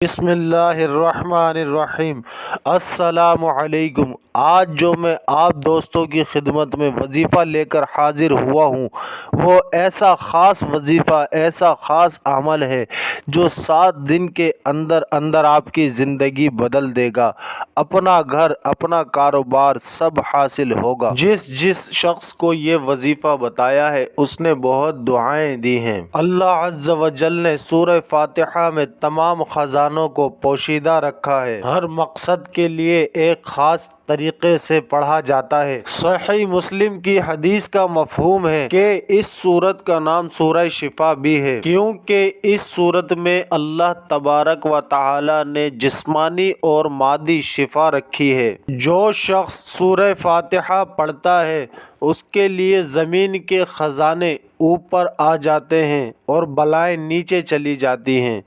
بسم اللہ الرحمن الرحیم۔ السلام علیکم۔ آج جو میں آپ دوستوں کی خدمت میں وظیفہ لے کر حاضر ہوا ہوں وہ ایسا خاص وظیفہ، ایسا خاص عمل ہے جو 7 دن کے اندر اندر آپ کی زندگی بدل دے گا۔ اپنا گھر، اپنا کاروبار سب حاصل ہوگا۔ جس شخص کو یہ وظیفہ بتایا ہے اس نے بہت دعائیں دی ہیں۔ اللہ عز و جل نے سورہ فاتحہ میں تمام خزانوں کو پوشیدہ رکھا ہے۔ ہر مقصد کے لیے ایک خاص طریقے سے پڑھا جاتا ہے۔ صحیح مسلم کی حدیث کا مفہوم ہے کہ اس سورت کا نام سورہ شفا بھی ہے، کیونکہ اس سورت میں اللہ تبارک و تعالی نے جسمانی اور مادی شفا رکھی ہے۔ جو شخص سورہ فاتحہ پڑھتا ہے اس کے لیے زمین کے خزانے اوپر آ جاتے ہیں اور بلائیں نیچے چلی جاتی ہیں،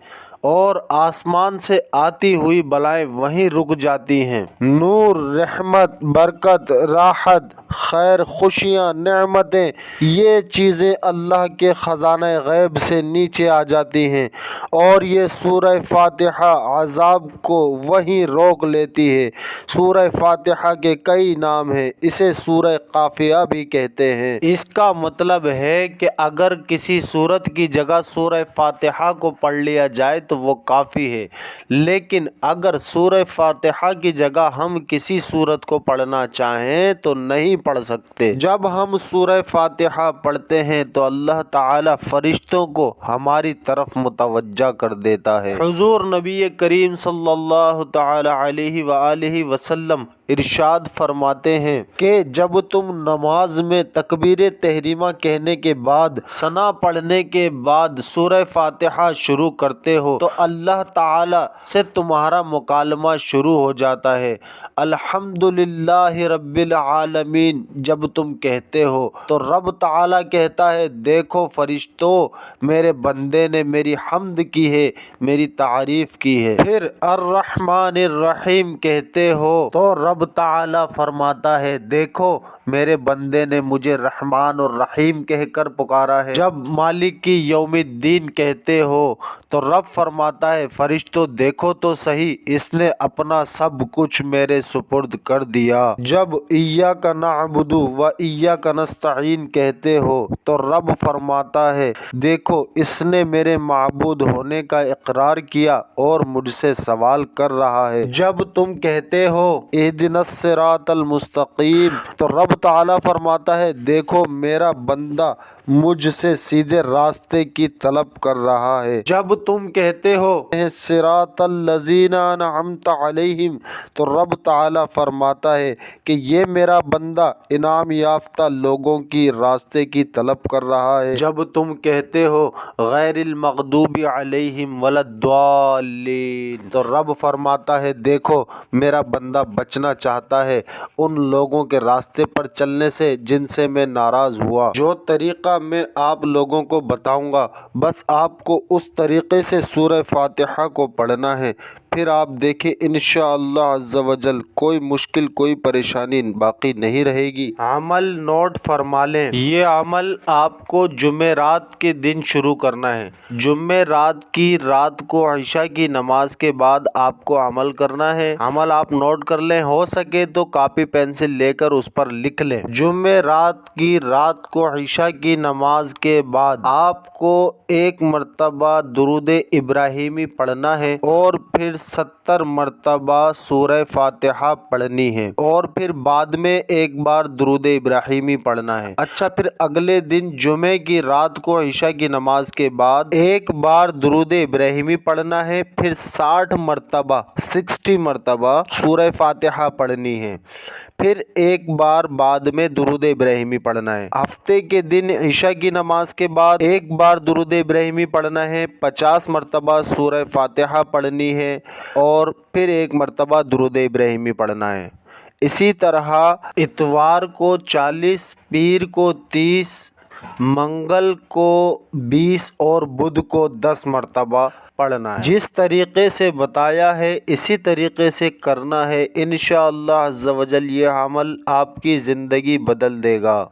اور آسمان سے آتی ہوئی بلائیں وہیں رک جاتی ہیں۔ نور، رحمت، برکت، راحت، خیر، خوشیاں، نعمتیں، یہ چیزیں اللہ کے خزانہ غیب سے نیچے آ جاتی ہیں، اور یہ سورہ فاتحہ عذاب کو وہیں روک لیتی ہے۔ سورہ فاتحہ کے کئی نام ہیں، اسے سورہ قافیہ بھی کہتے ہیں۔ اس کا مطلب ہے کہ اگر کسی سورت کی جگہ سورہ فاتحہ کو پڑھ لیا جائے تو وہ کافی ہے، لیکن اگر سورہ فاتحہ کی جگہ ہم کسی سورت کو پڑھنا چاہیں تو نہیں پڑھ سکتے۔ جب ہم سورہ فاتحہ پڑھتے ہیں تو اللہ تعالی فرشتوں کو ہماری طرف متوجہ کر دیتا ہے۔ حضور نبی کریم صلی اللہ تعالی علیہ وآلہ وسلم ارشاد فرماتے ہیں کہ جب تم نماز میں تکبیر تحریمہ کہنے کے بعد، ثنا پڑھنے کے بعد سورہ فاتحہ شروع کرتے ہو تو اللہ تعالی سے تمہارا مکالمہ شروع ہو جاتا ہے۔ الحمدللہ رب العالمین جب تم کہتے ہو تو رب تعالی کہتا ہے دیکھو فرشتوں، میرے بندے نے میری حمد کی ہے، میری تعریف کی ہے۔ پھر الرحمن الرحیم کہتے ہو تو رب تعالی فرماتا ہے دیکھو میرے بندے نے مجھے رحمان اور رحیم کہہ کر پکارا ہے۔ جب مالک کی یوم الدین کہتے ہو تو رب فرماتا ہے فرشتوں دیکھو تو صحیح، اس نے اپنا سب کچھ میرے سپرد کر دیا۔ جب ایاک نعبد و ایاک نستعین کہتے ہو تو رب فرماتا ہے دیکھو اس نے میرے معبود ہونے کا اقرار کیا اور مجھ سے سوال کر رہا ہے۔ جب تم کہتے ہو اہدنا الصراط المستقیم تو رب تعالی فرماتا ہے دیکھو میرا بندہ مجھ سے سیدھے راستے کی طلب کر رہا ہے۔ جب تم کہتے ہو صراط الذین انعمت علیہم تو رب تعالی فرماتا ہے کہ یہ میرا بندہ انعام یافتہ لوگوں کی راستے کی طلب کر رہا ہے۔ جب تم کہتے ہو غیر المغضوب علیہم ولا الضالین تو رب فرماتا ہے دیکھو میرا بندہ بچنا چاہتا ہے ان لوگوں کے راستے پر چلنے سے جن سے میں ناراض ہوا۔ جو طریقہ میں آپ لوگوں کو بتاؤں گا بس آپ کو اس طریقے سے سورہ فاتحہ کو پڑھنا ہے، پھر آپ دیکھیں انشاءاللہ عز و جل کوئی مشکل، کوئی پریشانی باقی نہیں رہے گی۔ عمل نوٹ فرما لیں، یہ عمل آپ کو جمعرات کے دن شروع کرنا ہے۔ جمعرات کی رات کو عشاء کی نماز کے بعد آپ کو عمل کرنا ہے۔ عمل آپ نوٹ کر لیں، ہو سکے تو کاپی پینسل لے کر اس پر لکھ لیں۔ جمعرات کی رات کو عشاء کی نماز کے بعد آپ کو 1 مرتبہ درود ابراہیمی پڑھنا ہے، اور پھر 70 مرتبہ سورہ فاتحہ پڑھنی ہے، اور پھر بعد میں ایک بار درود ابراہیمی پڑھنا ہے۔ اچھا، پھر اگلے دن جمعے کی رات کو عشاء کی نماز کے بعد ایک بار درود ابراہیمی پڑھنا ہے، پھر 60 مرتبہ سورہ فاتحہ پڑھنی ہے، پھر ایک بار بعد میں درود ابراہیمی پڑھنا ہے۔ ہفتے کے دن عشاء کی نماز کے بعد ایک بار درود ابراہیمی پڑھنا ہے، 50 مرتبہ سورہ فاتحہ پڑھنی ہے، اور پھر ایک مرتبہ درود ابراہیمی پڑھنا ہے۔ اسی طرح اتوار کو 40، پیر کو 30، منگل کو 20 اور بدھ کو 10 مرتبہ پڑھنا ہے۔ جس طریقے سے بتایا ہے اسی طریقے سے کرنا ہے، انشاءاللہ عز و جل یہ عمل آپ کی زندگی بدل دے گا۔